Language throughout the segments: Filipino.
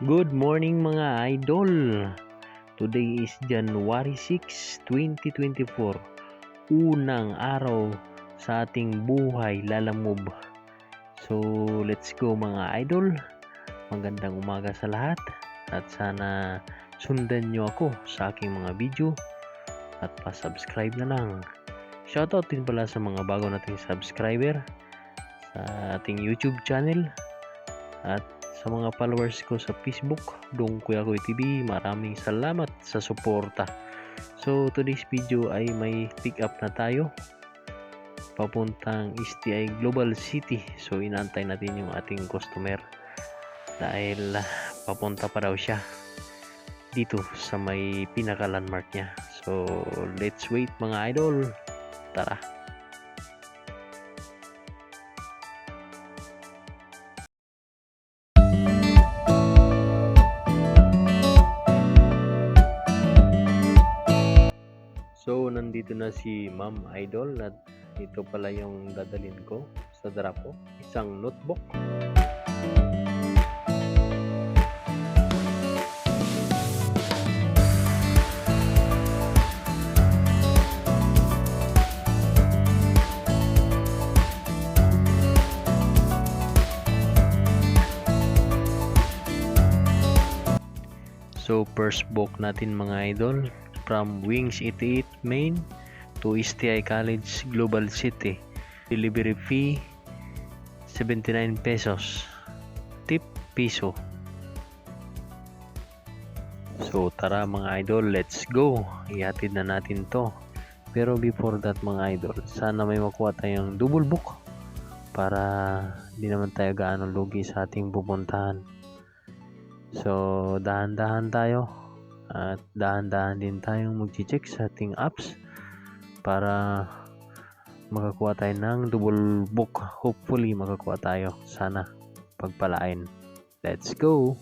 Good morning mga idol. Today is January 6, 2024. Unang araw sa ating buhay lalamove. So, let's go mga idol. Magandang umaga sa lahat at sana sundan nyo ako sa aking mga video at pa-subscribe na lang. Shoutout din pala sa mga bago nating subscriber sa ating YouTube channel at sa mga followers ko sa Facebook, Dong Kuya Koy TV. Maraming salamat sa suporta. So today's video ay may pick up na tayo papuntang STI Global City. So inaantay natin yung ating customer dahil papunta pa daw siya dito sa may pinaka landmark niya. So let's wait mga idol. Tara. So, nandito na si Ma'am Idol at ito pala yung dadalhin ko sa drapo. Isang notebook. So, first book natin mga idol. From Wings 88 Main to STI College Global City. Delivery fee 79 pesos. Tip piso. So tara mga idol, let's go. Ihatid na natin to. Pero before that mga idol, sana may makuha tayong double book para di naman tayo gaano lugi sa ating pupuntahan. So dahan-dahan tayo. At dahan-dahan din tayong mag-check sa ating apps para makakuha tayo ng double book. Hopefully makakuha tayo. Sana pagpalain. Let's go!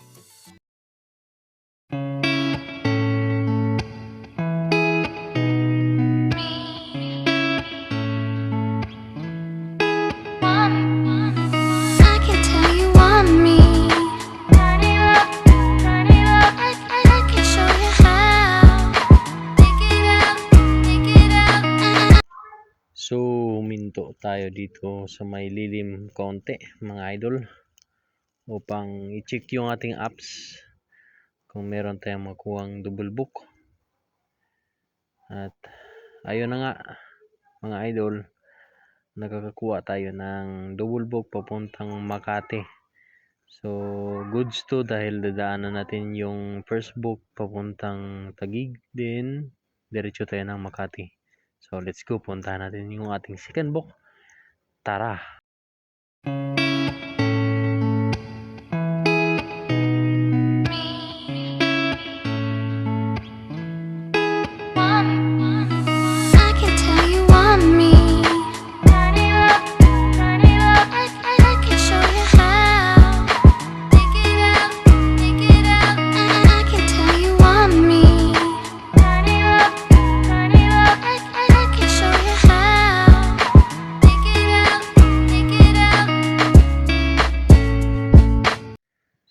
So, huminto tayo dito sa may lilim konti mga idol upang i-check yung ating apps kung meron tayong makuhang double book. At ayun na nga mga idol, nakakakuha tayo ng double book papuntang Makati. So, goods to dahil dadaanan natin yung first book papuntang Taguig, din diretso tayo ng Makati. So, let's go. Puntahan natin yung ating second book. Tara!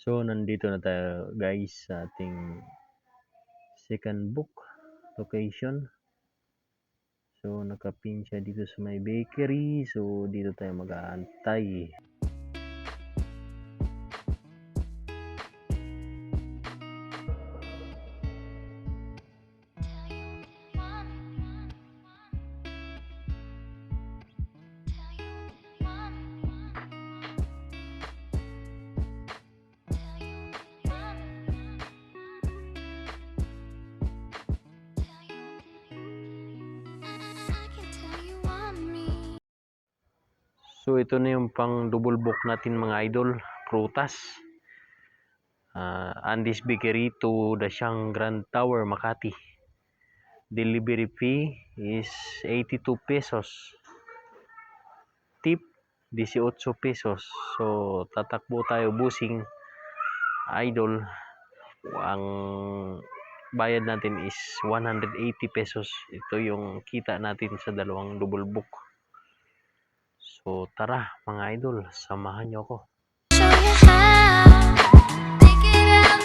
So, nandito na tayo guys sa ating second book location. So, nakapin siya dito sa may bakery. So, dito tayo mag-aantay. So ito na yung pang double book natin mga idol, prutas. Andy's Bakery to Dasyang Grand Tower, Makati. Delivery fee is 82 pesos. Tip 18 pesos. So tatakbo tayo busing idol. Ang bayad natin is 180 pesos. Ito yung kita natin sa dalawang double book. So tara mga idol, samahan nyo ako. Show you how, take it out.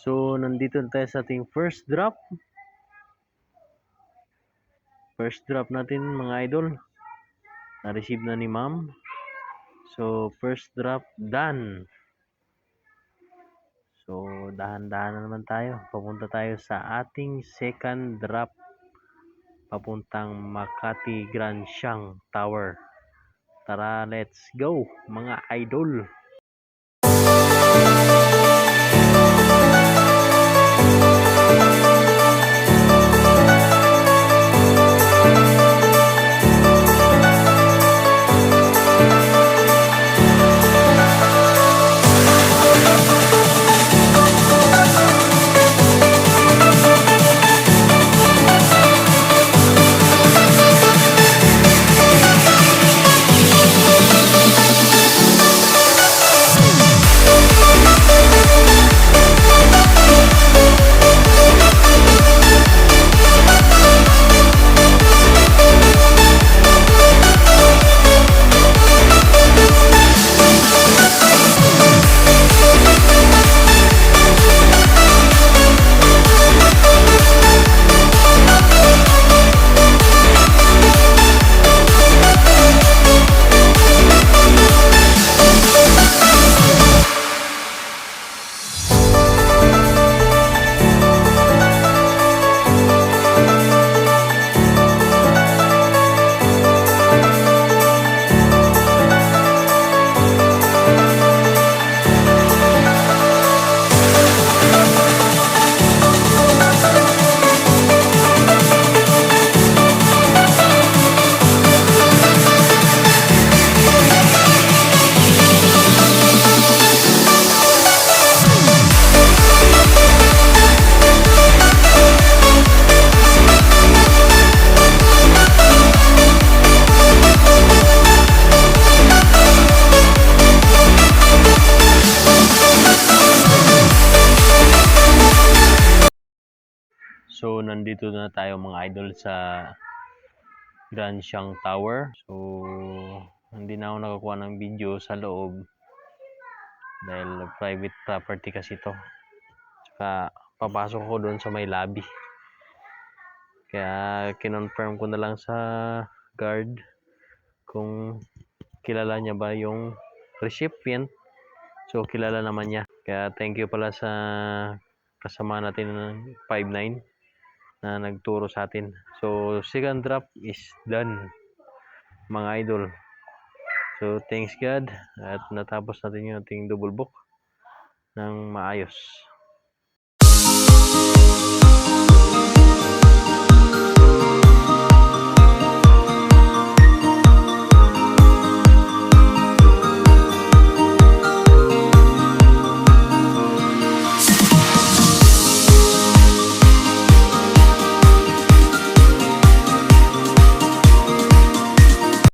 So, nandito na tayo sa ating first drop. First drop natin mga idol. Na-receive na ni ma'am. So, first drop done. So, dahan-dahan na naman tayo. Papunta tayo sa ating second drop. Papuntang Makati Grand Siang Tower. Tara, let's go mga idol. So, nandito na tayo mga idol sa Grand Siang Tower. So, hindi na ako nakakuha ng video sa loob dahil private property kasi ito. Tsaka, papasok ko doon sa may lobby. Kaya, kinonfirm ko na lang sa guard kung kilala niya ba yung recipient. So, kilala naman niya. Kaya, thank you pala sa kasama natin ng 59 na nagturo sa atin. So, second drop is done mga idol. So, thanks God at natapos natin yung ating double book ng maayos.